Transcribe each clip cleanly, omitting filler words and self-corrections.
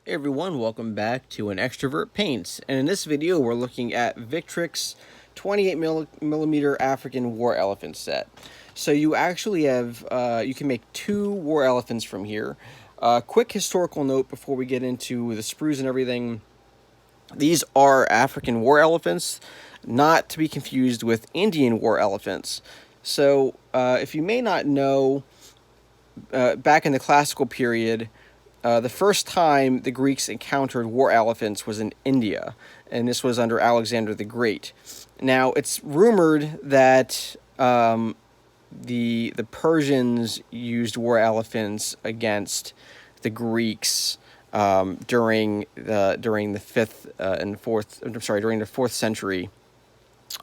Hey everyone, welcome back to An Extrovert Paints, and in this video we're looking at Victrix 28mm African War Elephant set. So you actually have, you can make two war elephants from here. Quick historical note before we get into the sprues and everything. These are African war elephants, not to be confused with Indian war elephants. So if you may not know, back in the classical period, the first time the Greeks encountered war elephants was in India, and this was under Alexander the Great. Now, it's rumored that the Persians used war elephants against the Greeks during the fourth century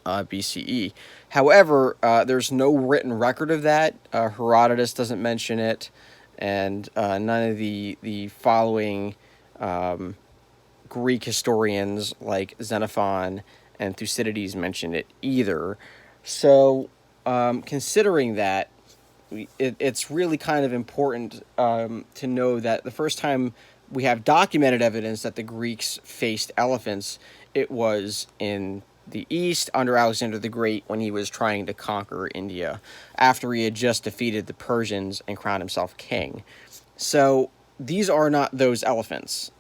BCE. However, there's no written record of that. Herodotus doesn't mention it, and none of the following Greek historians like Xenophon and Thucydides mention it either. So, considering that, it's really kind of important to know that the first time we have documented evidence that the Greeks faced elephants, it was in the East under Alexander the Great when he was trying to conquer India after he had just defeated the Persians and crowned himself king. So these are not those elephants.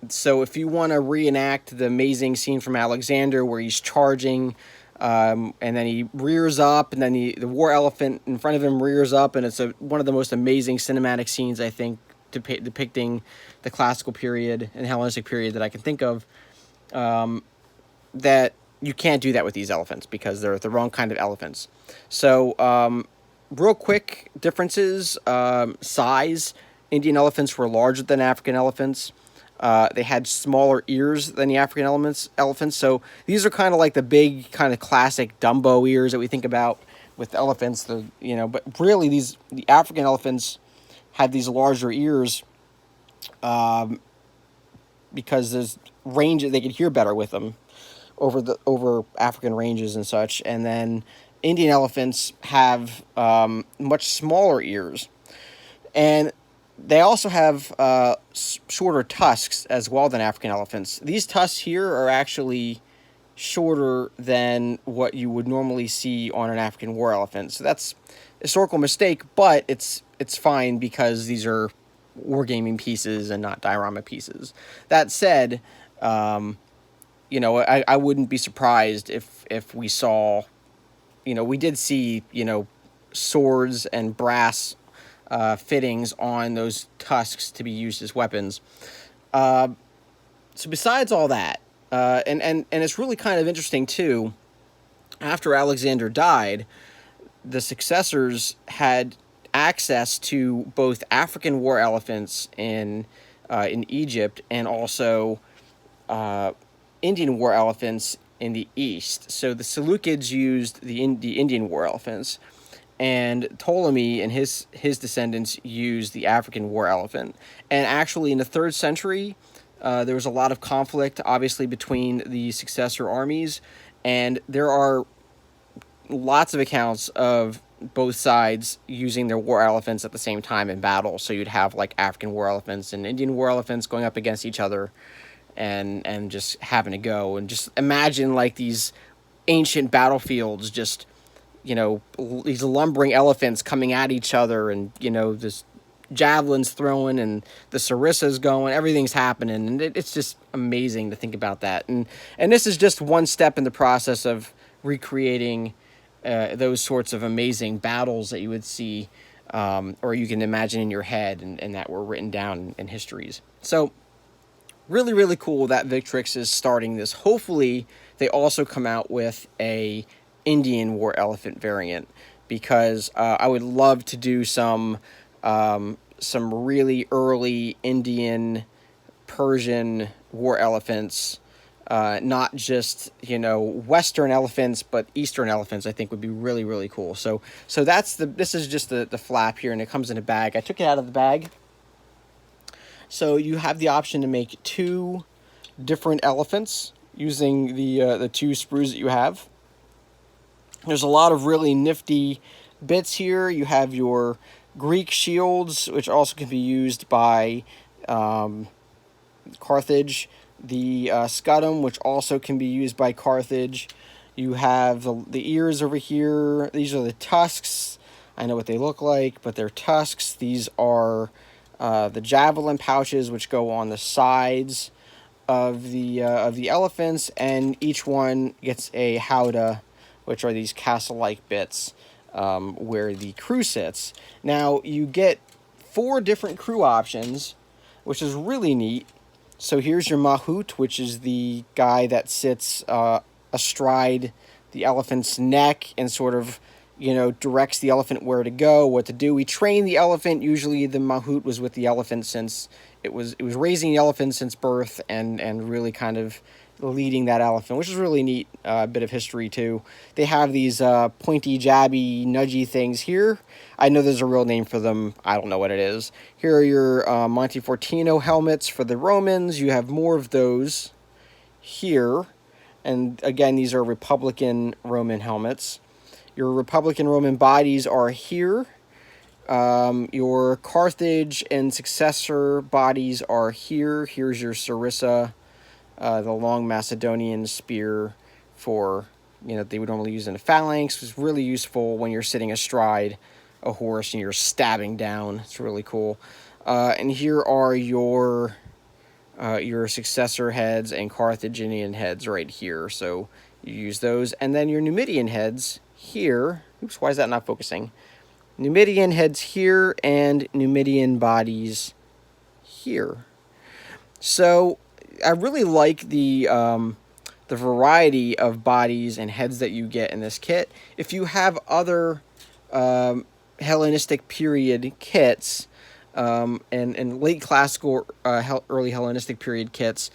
So if you want to reenact the amazing scene from Alexander where he's charging and then he rears up and then the war elephant in front of him rears up, and it's one of the most amazing cinematic scenes, I think, depicting the classical period and Hellenistic period that I can think of, that you can't do that with these elephants because they're the wrong kind of elephants. So, real quick differences. Size. Indian elephants were larger than African elephants. They had smaller ears than the African elephants. So these are kind of like the big kind of classic Dumbo ears that we think about with elephants. But really the African elephants had these larger ears because there's range, they could hear better with them over African ranges and such. And then Indian elephants have much smaller ears, and they also have shorter tusks as well than African elephants. These tusks here are actually shorter than what you would normally see on an African war elephant. So that's a historical mistake, but it's fine because these are wargaming pieces and not diorama pieces. That said, I wouldn't be surprised if we saw, we did see, swords and brass fittings on those tusks to be used as weapons. So besides all that, and it's really kind of interesting too, after Alexander died, the successors had access to both African war elephants in Egypt and also Indian war elephants in the East. So the Seleucids used the Indian war elephants, and Ptolemy and his descendants used the African war elephant. And actually, in the 3rd century, there was a lot of conflict, obviously, between the successor armies, and there are lots of accounts of both sides using their war elephants at the same time in battle. So you'd have like African war elephants and Indian war elephants going up against each other and just having to go. And just imagine like these ancient battlefields, just, these lumbering elephants coming at each other, and, this javelins throwing and the sarissas going, everything's happening. And it's just amazing to think about that. And this is just one step in the process of recreating those sorts of amazing battles that you would see, or you can imagine in your head, and that were written down in histories. So really, really cool that Victrix is starting this. Hopefully they also come out with a Indian war elephant variant, because I would love to do some really early Indian, Persian war elephants. Not just, Western elephants, but Eastern elephants, I think would be really, really cool. So this is just the flap here, and it comes in a bag. I took it out of the bag. So you have the option to make two different elephants using the two sprues that you have. There's a lot of really nifty bits here. You have your Greek shields, which also can be used by Carthage, the scudum, which also can be used by Carthage. You have the ears over here. These are the tusks. I know what they look like, but they're tusks. These are the javelin pouches, which go on the sides of the elephants, and each one gets a howdah, which are these castle-like bits where the crew sits. Now you get 4 different crew options, which is really neat. So here's your mahout, which is the guy that sits astride the elephant's neck and sort of, you know, directs the elephant where to go, what to do. We train the elephant. Usually the mahout was with the elephant since it was raising the elephant since birth, and really kind of leading that elephant, which is really neat. Bit of history too. They have these pointy, jabby, nudgy things here. I know there's a real name for them. I don't know what it is. Here are your Montefortino helmets for the Romans. You have more of those here. And again, these are Republican Roman helmets. Your Republican Roman bodies are here. Your Carthage and successor bodies are here. Here's your sarissa, the long Macedonian spear for, you know, they would normally use in a phalanx. It's really useful when you're sitting astride a horse and you're stabbing down. It's really cool. And here are your successor heads and Carthaginian heads right here. So you use those. And then your Numidian heads here. Oops, why is that not focusing? Numidian heads here and Numidian bodies here. So I really like the variety of bodies and heads that you get in this kit. If you have other Hellenistic period kits, and late classical, early Hellenistic period kits,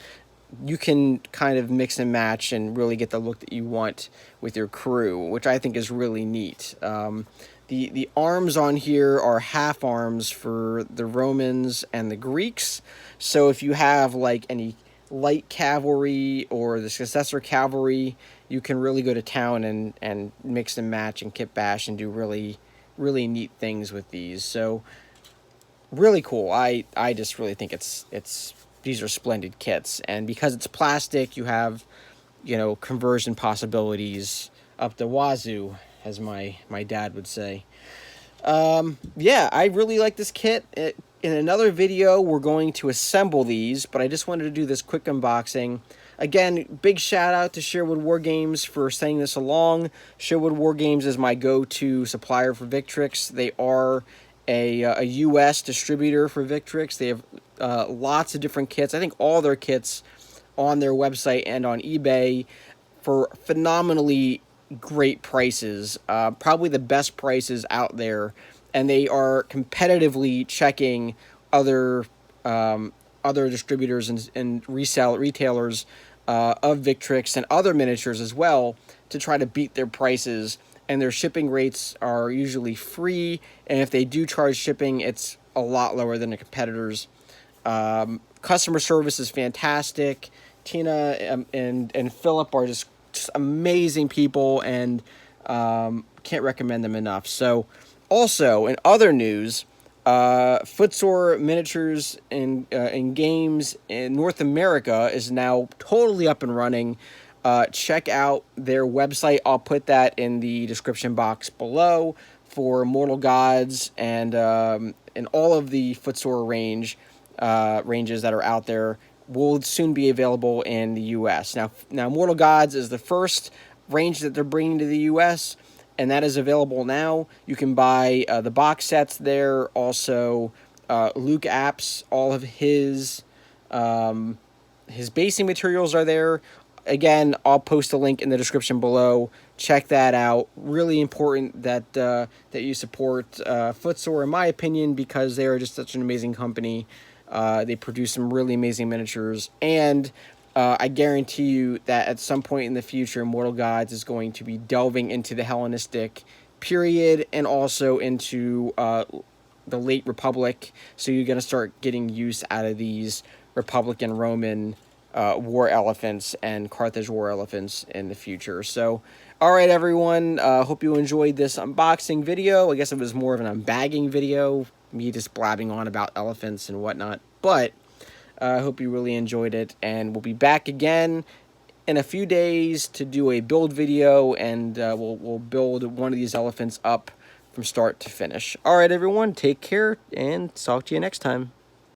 you can kind of mix and match and really get the look that you want with your crew, which I think is really neat. The arms on here are half arms for the Romans and the Greeks. So if you have like any light cavalry or the successor cavalry, you can really go to town and mix and match and kit bash and do really, really neat things with these. So really cool. I just really think it's these are splendid kits, and because it's plastic, you have, you know, conversion possibilities up the wazoo, as my dad would say. Yeah, I really like this kit. In another video, we're going to assemble these, but I just wanted to do this quick unboxing. Again, big shout out to Sherwood War Games for sending this along. Sherwood War Games is my go-to supplier for Victrix. They are a U.S. distributor for Victrix. They have lots of different kits. I think all their kits on their website and on eBay for phenomenally great prices. Probably the best prices out there. And they are competitively checking other distributors and retailers of Victrix and other miniatures as well to try to beat their prices. And their shipping rates are usually free, and if they do charge shipping, it's a lot lower than the competitors. Customer service is fantastic. Tina and Philip are just amazing people, and can't recommend them enough. So, also, in other news, Footsore Miniatures in games in North America is now totally up and running. Check out their website. I'll put that in the description box below for Mortal Gods and all of the Footsore ranges that are out there will soon be available in the U.S. Now Mortal Gods is the first range that they're bringing to the U.S., and that is available now. You can buy the box sets there. Also, Luke Apps, all of his basing materials are there. Again, I'll post a link in the description below. Check that out. Really important that you support Footsore, in my opinion, because they are just such an amazing company. They produce some really amazing miniatures, and I guarantee you that at some point in the future, Mortal Gods is going to be delving into the Hellenistic period and also into the late Republic. So you're going to start getting use out of these Republican Roman war elephants and Carthage war elephants in the future. So, all right, everyone. Hope you enjoyed this unboxing video. I guess it was more of an unbagging video, me just blabbing on about elephants and whatnot. But I hope you really enjoyed it, and we'll be back again in a few days to do a build video, and we'll build one of these elephants up from start to finish. All right, everyone, take care, and talk to you next time.